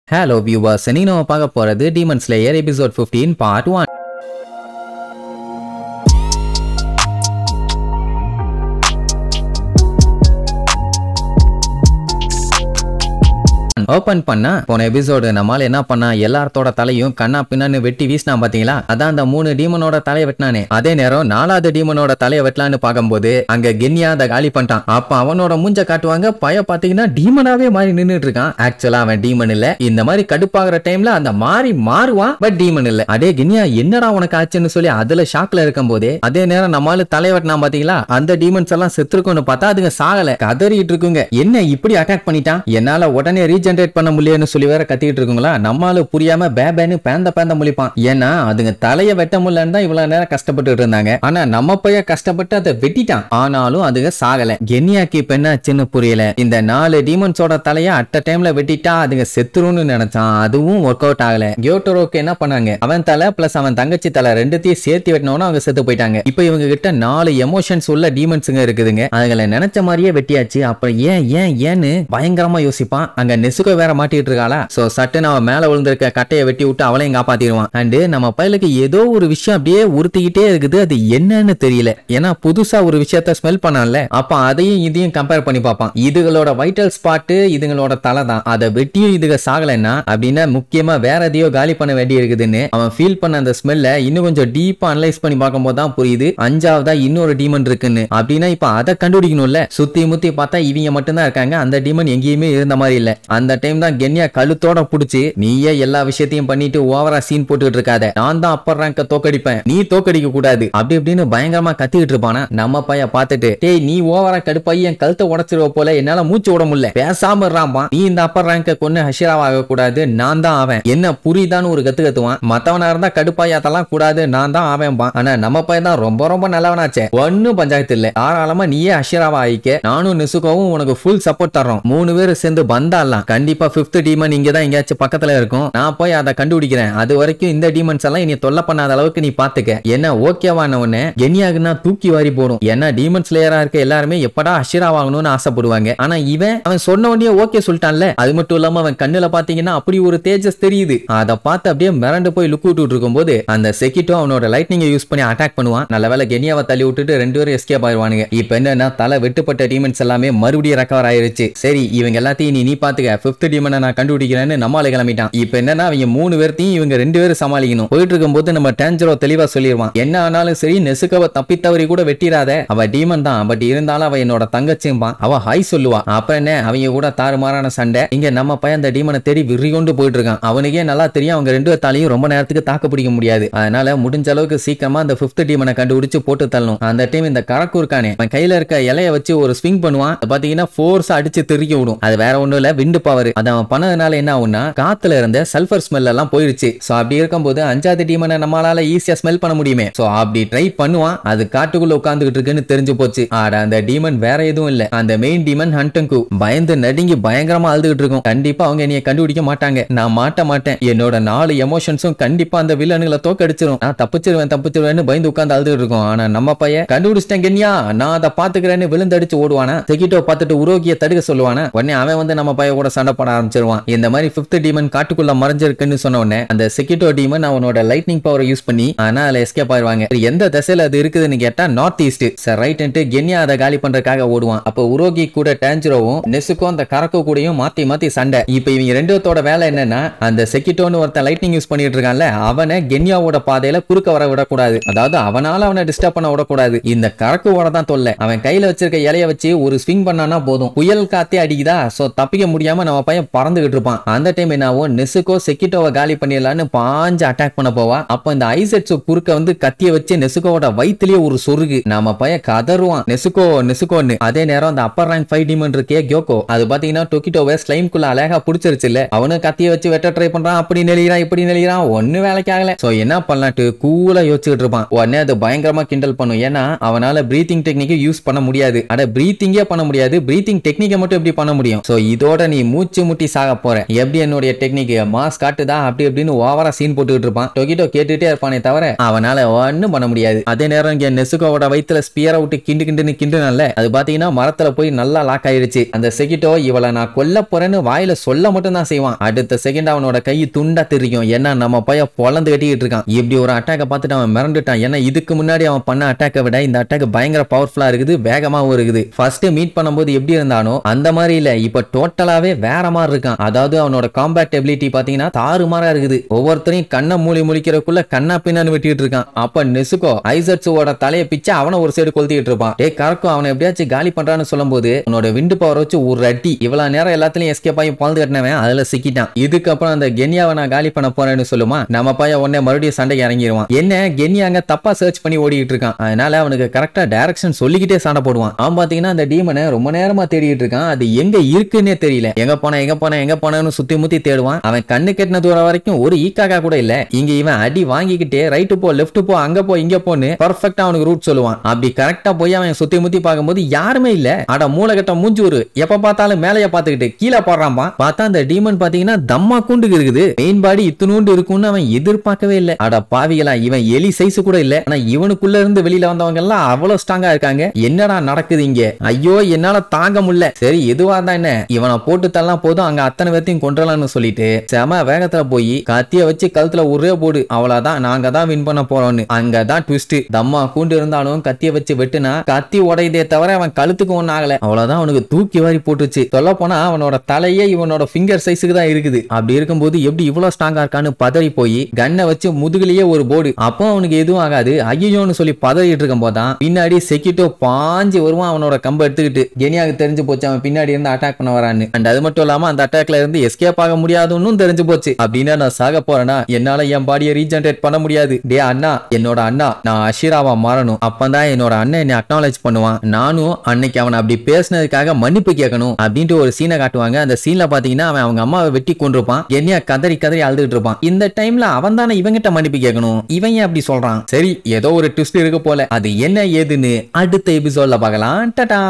Hello viewers, இன்னைக்கு நம்ம பார்க்க போறது Demon Slayer episode 15 part 1. Open பண்ணா போன எபிசோடு நம்மால என்ன பண்ணா எல்லாத்தோட தலையும் கண்ணா பின்னான்னு வெட்டி வீசினா பாத்தீங்களா. அதான் அந்த 3 டீமனோட தலையை வெட்டினானே. அதே நேரம் 4வது டீமனோட தலையை வெட்டலான்னு பார்க்கும்போது அங்க கென்யா அதை காலி பண்ணிட்டான். அப்ப அவனோட மூஞ்ச காட்டுவாங்க. பய பாத்தீங்கன்னா டீமனாவே மாறி நின்னுட்டு இருக்கான். ஆக்சுவலா அவன் டீமன் இல்ல. இந்த மாதிரி கடுப்பாகிற டைம்ல அந்த மாறுவான், பட் டீமன் இல்ல. அதே கென்யா என்னடா உனக்கு ஆச்சுன்னு சொல்லி அதுல ஷாக்ல இருக்கும் போதே அதே நேரம் நம்மால தலை வெட்டினா பாத்தீங்களா. அந்த டீமன்ஸ் எல்லாம் செத்துருக்கும்னு பார்த்தா அதுங்க சாகல, கதறிட்டு இருக்குங்க. என்ன இப்படி அட்டாக் பண்ணிட்டான், என்னால உடனே ரீஜென்ரேட் பண்ண முடியலன்னு சொல்லி வேற கத்திட்டு இருக்குங்களா. நம்மால புரியாம பேபேன்னு பேந்த முழிப்பான். ஏன்னா அதுங்க தலைய வெட்ட முடியலன்னு தான் இவ்வளவு நேரம் கஷ்டப்பட்டு இருந்தாங்க. ஆனா நம்ம பைய கஷ்டப்பட்டு அதை வெட்டிட்டான். ஆனாலும் அதுங்க சாகல. கென்யாக்கு இப்ப என்ன ஆச்சுன்னு புரியல. இந்த 4 டீமன்ஸோட தலைய அட் டைம்ல வெட்டிட்டா அதுங்க செத்துருன்னு நினைச்சான். அதுவும் ஒர்க் அவுட் ஆகல. கியோட்டோரோக்கு என்ன பண்ணாங்க, அவன் தலை பிளஸ் அவன் தங்கச்சி தலை ரெண்டுத்தையும் சேர்த்து வெட்டினோன்னு அவங்க செத்து போயிட்டாங்க. இப்ப இவங்க கிட்ட 4 எமோஷன்ஸ் உள்ள டீமன்ஸுங்க இருக்குதுங்க. அதுங்களை நினைச்ச மாதிரியே வெட்டியாச்சு. அப்புறம் ஏன்னு பயங்கரமா யோசிப்பான். அங்க நெசுகோ வேற மாட்டிட்டு இருக்காளா. சோ சட்டுன்னு அவன் மேல விழுந்திருக்க கட்டையை வெட்டி விட்டு அவளையும் காப்பாத்திடுவான். அண்ட் நம்ம பையலுக்கு ஏதோ ஒரு விஷயம் அப்படியே உறுத்திக்கிட்டே இருக்குது. அது என்னன்னு தெரியல. ஏன்னா புதுசா ஒரு விஷயத்த ஸ்மெல் பண்ணான்ல. அப்ப அதையும் இதையும் கம்பேர் பண்ணி பார்ப்பான். இதுகளோட வைட்டல் ஸ்பாட் இதுங்களோட தலை தான். அதை வெட்டியும் இதுக சாகலைன்னா அப்படின்னா முக்கியமா வேற எதையோ காலி பண்ண வேண்டி இருக்குதுன்னு அவன் ஃபீல் பண்ண அந்த ஸ்மெல்ல இன்னும் கொஞ்சம் டீப்பா அனலைஸ் பண்ணி பார்க்கும்போது தான் புரியுது 5வதா இன்னொரு டீமன் இருக்குன்னு. அப்படின்னா இப்ப அதை கண்டுபிடிக்கணும்ல. சுத்தி முத்தி பார்த்தா இவங்க மட்டும்தான் இருக்காங்க. அந்த டீமன் எங்கேயுமே இருந்த மாதிரி இல்ல. அந்த டைம் தான் கென்யா கழுத்தோட புடிச்சு நீயே எல்லா விஷயத்தையும் பண்ணிட்டு ஓவரா சீன் போட்டுட்டு இருக்காத, நான் தான் அப்பர் ரேங்க தோக்கடிப்பேன், நீ தோக்கடிக்க கூடாது அப்படி இப்படின்னு பயங்கரமா கத்திட்டு இருப்பானா. நம்ம பைய பார்த்துட்டு டேய் நீ ஓவரா கடுப்பாயி என் கழுத்தை உடைச்சிருவ போல, என்னால மூச்சு விட முடியல, பேசாம இருறான். நீ இந்த அப்பர் ரேங்க கொண்டு ஹஷிராவாக கூடாது, நான் தான் அவன், என்ன புரியுதான்னு ஒரு கத்து கத்துவான். மத்தவனா இருந்தா கடுப்பாய் அதெல்லாம் கூடாது, நான் தான் அவன். ஆனா நம்ம பையன் தான் ரொம்ப நல்லவனாச்சே, ஒன்னும் பஞ்சாயத்து இல்ல, தாராளமா நீயே ஹஷிராவா ஆயிக்க, நானும் நெசுகோவும் உனக்கு ஃபுல் சப்போர்ட் தர்றோம், 3 பேரும் சேர்ந்து பந்தாலாம். கண்டிப்பா 5th டீமன் இங்க தான் எங்கயாச்சும் பக்கத்துல இருக்கும், நான் போய் அதை கண்டுபிடிக்கிறேன். அது வரைக்கும் இந்த டீமன்ஸ் எல்லாம் இனி தொல்லை பண்ணாத அளவுக்கு நீ பாத்துக்க. என்ன ஓகேவான உடனே கென்யாகுன்னா தூக்கி வாரி போடும். ஏன்னா டீமன் ஸ்லேயரா இருக்க எல்லாருமே எப்படா அஷிரா வாங்கணும்னு ஆசைப்படுவாங்க. ஆனா அவன் சொன்ன உடனே ஓகே சொல்லிட்டான்ல. அது மட்டும் இல்லாம அவன் கண்ணுல பாத்தீங்கன்னா அப்படி ஒரு தேஜஸ் தெரியுது. அதை பார்த்து அப்படியே மிரண்டு போய் லுக் விட்டு இருக்கும் போது அந்த செக்கிட்டோ அவனோட லைட்னிங்கை யூஸ் பண்ணி அட்டாக் பண்ணுவான். நல்ல வேளை கென்யாவை தள்ளி விட்டுட்டு 2 பேரும் எஸ்கேப் ஆயிடுவானுங்க. இப்ப என்னன்னா தலை வெட்டுப்பட்ட டீமன்ஸ் எல்லாமே மறுபடியும் ரெக்கவர் ஆயிருச்சு. சரி இவங்க எல்லாத்தையும் நீ பாத்துக்க, 5th டீமனை நான் கண்டுபிடிக்கிறேன்னு நம்மால கிளம்பிட்டான். இப்ப என்னன்னா அவங்க 3 பேர்த்தையும் இவங்க 2 பேரும் சமாளிக்கணும். போயிட்டு இருக்கும் போது நம்ம டேஞ்சரோ தெளிவா சொல்லிடுவான், என்ன ஆனாலும் சரி நெசுகவை தப்பித்தவரி கூட வெட்டிராத, அவ டீமன் தான், பட் இருந்தாலும் அவ என்னோட தங்கச்சிம்பான். அவ ஹாய் சொல்லுவா. அப்ப என்ன அவங்க கூட தாறுமாறான சண்டை. இங்க நம்ம பையன் அந்த டீமனை தேடி விரி கொண்டு போயிட்டு இருக்கான். அவனுக்கே நல்லா தெரியும் அவங்க 2 பேர்த்தாலையும் ரொம்ப நேரத்துக்கு தாக்கு பிடிக்க முடியாது. அதனால முடிஞ்ச அளவுக்கு சீக்கிரமா அந்த 5th டீமனை கண்டுபிடிச்சு போட்டு தள்ளணும். அந்த டைம் இந்த கரக்கு இருக்கானே அவன் கையில இருக்க இலைய வச்சு ஒரு ஸ்விங் பண்ணுவான். பாத்தீங்கன்னா ஃபோர்ஸ் அடிச்சு திருக்கி விடும். அது வேற ஒண்ணும் இல்ல, விண்டு பவர். அதை அவன் பண்ணதுனால என்ன ஆகும்னா காத்துல இருந்த சல்பர் ஸ்மெல் எல்லாம் போயிடுச்சு. சோ அப்படி இருக்கும்போது 5வது டீமனை நம்மளால ஈஸியா ஸ்மெல் பண்ண முடியுமே. சோ அப்படி ட்ரை பண்ணுவான். அது காட்டுக்குள்ள உட்கார்ந்துகிட்டு இருக்குன்னு தெரிஞ்சு போச்சு. ஆட அந்த டீமன் வேற எதுவும் இல்ல, அந்த மெயின் டீமன் ஹண்டங்கு. பயந்து நடுங்கி பயங்கரமா அழுதுகிட்டு இருக்கும். கண்டிப்பா அவங்க என்னைய கண்டுபிடிக்க மாட்டாங்க, நான் மாட்டேன், என்னோட 4 எமோஷன்ஸும் கண்டிப்பா அந்த வில்லனுகளை தோக்கடிச்சிரும், நான் தப்பிச்சிருவேன்னு பயந்து உட்கார்ந்து அழுதுகிட்டு இருக்கும். ஆனா நம்ம பையன் கண்டுபிடிச்சிட்டேன் கென்யா, நான் அதை பாத்துக்கிறேன்னு விழுந்தடிச்சு ஓடுவானா. செக்கிட்டோ பார்த்துட்டு உரோகிய தடுக்க சொல்லுவானா. உடனே அவன் வந்து நம்ம பையன் கூட சண்டை போட ஆரம்பிச்சிருவான். இந்த மாதிரி 5th டீமன் காட்டுக்குள்ள மறைஞ்சிருக்குன்னு சொன்ன உடனே அந்த செக்கிட்டோ டீமன் அவனோட லைட்னிங் பவரை யூஸ் பண்ணி அதனால எஸ்கேப் ஆயிடுவாங்க. எந்த திசையில அது இருக்குதுன்னு கேட்டா நார்த் ஈஸ்ட். சரி ரைட் கென்யா அதை காலி பண்றதுக்காக ஓடுவான். அப்ப உரோகி கூட டேஞ்சரோவும் நெசுகோ அந்த கரக்கு கூடயும் மாத்தி சண்டை. இப்ப இவங்க 2 பேத்தோட வேலை என்னன்னா அந்த செக்கிட்டோன்னு ஒருத்தன் லைட்னிங் யூஸ் பண்ணிட்டு இருக்கான்ல, அவனை கென்யாவோட பாதையில குறுக்க வர விடக்கூடாது. அதாவது அவனால அவனை டிஸ்டர்ப் பண்ண விடக்கூடாது. இந்த கரக்குவோட தான் தொல்லை. அவன் கையில வச்சிருக்க இலைய வச்சு ஒரு ஸ்விங் பண்ணானா போதும், புயல் காத்தே அடிக்குதா. சோ தப்பிக்க முடியாம நம்ம பையன் பறந்துகிட்டு இருப்பான். அந்த டைம் என்ன ஆகும், நெசுகோ செக்கிட்டோவை காலி பண்ணிடலான்னு பாஞ்சு அட்டாக் பண்ண போவா. அப்ப இந்த ஐசெட்ஸோ குறுக்க வந்து கத்திய வச்சு நெசுகோவோட வயிற்றுலயே ஒரு சொருகு. நம்ம பையன் கதறுவான் நெசுகோன்னு. அதே நேரம் அந்த அப்பர் ரேங்க் 5 டீமன் இருக்கே கியோக்கோ, அது பாத்தீங்கன்னா டொக்கிட்டோவை ஸ்லைம்குள்ள அழகா புடிச்சிருச்சு இல்ல. அவனு கத்திய வச்சு வெட்ட ட்ரை பண்றான். அப்படி நெளிகிறான் இப்படி நெளிகிறான், ஒண்ணு வேலைக்கு ஆகல. சோ என்ன பண்ணலாட்டு கூலா யோசிச்சுட்டு இருப்பான். உடனே அது பயங்கரமா கிண்டல் பண்ணும். ஏன்னா அவனால பிரீத்திங் டெக்னிக்கை யூஸ் பண்ண முடியாது. அட பிரீத்திங்கே பண்ண முடியாது, பிரீத்திங் டெக்னிக்கை மட்டும் எப்படி பண்ண முடியும். சோ இதோட நீ மூச்சு முட்டி சாக போறேன், எப்படி என்னுடைய டெக்னிக் மாஸ் காட்டுதா அப்படி எப்படின்னு ஓவரா சீன் போட்டுக்கிட்டு இருப்பான். டொகிட்டோ கேட்டுட்டே இருப்பானே தவிர அவனால ஒன்னும் பண்ண முடியாது. அதே நேரம் இங்க நெசுகோவோட வயித்துல ஸ்பியரை விட்டு கிண்டுனால அது பாத்தீங்கன்னா மரத்துல போய் நல்லா லாக் ஆயிருச்சு. அந்த செகிட்டோ இவளை நான் கொல்ல போறேன்னு வாயில சொல்ல மட்டும் தான் செய்வான். அடுத்த செகண்ட் அவனோட கை துண்டா தெரியும். ஏன்னா நம்ம பைய பொழந்து கட்டிக்கிட்டு இருக்கான். இப்படி ஒரு அட்டாக்கை பார்த்துட்டு அவன் மிரண்டுட்டான். ஏன்னா இதுக்கு முன்னாடி அவன் பண்ண அட்டாக்கை விட இந்த அட்டாக் பயங்கர பவர்ஃபுல்லா இருக்குது, வேகமாவும் இருக்குது. ஃபர்ஸ்ட் மீட் பண்ணும்போது எப்படி இருந்தானோ அந்த மாதிரி இல்ல, இப்ப டோட்டலாவே வேற மாதிரி இருக்கான். அதாவது அவனோட காம்பேட் எபிலிட்டி பாத்தீங்கன்னா தாறுமாறா இருக்குது. ஒவ்வொருத்தரையும் கண்ணை மூலிக்கிறக்குள்ள கண்ணா பின்னான்னு வெட்டிட்டு இருக்கான். அப்ப நெசுகோ ஐசட்ஸோட தலையை பிச்சு அவனை ஒரு சைடு கொளுத்திட்டு இருப்பான். டே கரக்கோ அவனை எப்படியாச்சும் காலி பண்றான்னு சொல்லும் போது அவனோட விண்டு பவர் வச்சு ஒரு அடி இவ்வளவு நேரம் எல்லாத்துலயும் எஸ்கேப் ஆகி பொழுது கட்டினவன் அதுல சிக்கிட்டான். இதுக்கப்புறம் அந்த கென்யாவை நான் காலி பண்ண போறேன்னு சொல்லுமா, நம்ம பையன் உடனே மறுபடியும் சண்டைக்கு இறங்கிடுவான். என்ன கென்யா அங்க தப்பா சர்ச் பண்ணி ஓடிட்டு இருக்கான். அதனால அவனுக்கு கரெக்டா டைரக்ஷன் சொல்லிக்கிட்டே சண்டை போடுவான். அவன் பாத்தீங்கன்னா அந்த டீமனை ரொம்ப நேரமா தேடிட்டு இருக்கான். அது எங்க இருக்குன்னே தெரியல. எங்க போனேன்னு சுத்தி முத்தி தேடுவான். அவன் கண்ணு கெட்டின தூரம் வரைக்கும் ஒரு ஈக்காக்கா கூட இல்ல. இங்க இவன் அடி வாங்கிக்கிட்டே ரைட்டு போ லெஃப்ட் போ அங்க போ இங்க போன்னு பர்ஃபெக்ட்டா அவனுக்கு ரூட் சொல்லுவான். அப்படி கரெக்டா போய் அவன் சுத்தி முத்தி பார்க்கும்போது யாருமே இல்ல. அட மூளைகட்ட மூஞ்சூரு எப்ப பார்த்தாலும் மேலைய பார்த்துக்கிட்டு கீழே போடுறான்பா. பார்த்தா அந்த டீமன் பாத்தீங்கன்னா தம்மா கூண்டுக்கு இருக்குது. மெயின் பாடி இத்துணூண்டு இருக்கும்னு அவன் எதிர்பார்க்கவே இல்லை. அட பாவிகளா, இவன் எலி சைஸ் கூட இல்ல. ஆனா இவனுக்குள்ள இருந்து வெளியில வந்தவங்க எல்லாம் அவ்வளவு ஸ்ட்ராங்கா இருக்காங்க. என்னடா நடக்குது இங்க? ஐயோ என்னால தாங்க முடியல. சரி எதுவா தான் என்ன, இவனை போட்டு தள்ளலாம் போதும், அங்க அத்தனை பேர்த்தையும் கொன்றலாம்னு சொல்லிட்டு செம வேகத்துல போய் கத்திய வச்சு கழுத்துல ஒரே போடு, அவ்வளவுதான் நாங்க தான் வின் பண்ண போறோம்னு. அங்கதான் ட்விஸ்ட். தம்மா கூண்டு இருந்தாலும் கத்திய வச்சு வெட்டுனா கத்தி உடையதே தவிர அவன் கழுத்துக்கு ஒண்ணு ஆகல. அவ்வளவுதான் அவனுக்கு தூக்கி வாரி போட்டுச்சு. சொல்ல போனா அவனோட தலையே இவனோட ஃபிங்கர் சைஸுக்கு தான் இருக்குது. அப்படி இருக்கும்போது எப்படி இவ்வளவு ஸ்ட்ராங்கா இருக்கான்னு பதறி போய் கண்ணை வச்சு முதுகுலயே ஒரு போடு. அப்போ அவனுக்கு எதுவும் ஆகாது. ஐயோன்னு சொல்லி பதறிட்டு இருக்கும் போதான் பின்னாடி செக்கிட்டோ பாஞ்சு வருவான். அவனோட கம்ப எடுத்துக்கிட்டு கெனியாக்கு தெரிஞ்சு போச்சு அவன் பின்னாடி இருந்து அட்டாக் பண்ண வரான்னு. அண்ட் அது மட்டும் இல்லாம அந்த அட்டாக்ல இருந்து எஸ்கேப் ஆக முடியாதுன்னு தெரிஞ்சு போச்சு. அப்படின்னா நான் சாக போறேன்னா என்னால என் பாடியை ரீஜெனரேட் பண்ண முடியாது. டே அண்ணா, என்னோட அண்ணா நான் அஷிராவா மாறணும். அப்பதான் என்னோட அண்ணன் என்னை அக்னாலேஜ் பண்ணுவான். நானும் அன்னைக்கு அவன் அப்படி பேசினதுக்காக மன்னிப்பு கேட்கணும் அப்படின்ட்டு ஒரு சீனை காட்டுவாங்க. அந்த சீன்ல பாத்தீங்கன்னா அவன் அவங்க அம்மாவை வெட்டி கொண்டிருப்பான். கெனியா கதறி அழுதுட்டு இருப்பான். இந்த டைம்ல அவன் தானே இவங்கிட்ட மன்னிப்பு கேட்கணும். இவன் ஏன் அப்படி சொல்றான்? சரி ஏதோ ஒரு ட்விஸ்ட் இருக்கு போல. அது என்ன ஏதுன்னு அடுத்த எபிசோட்ல பார்க்கலாம். டாடா.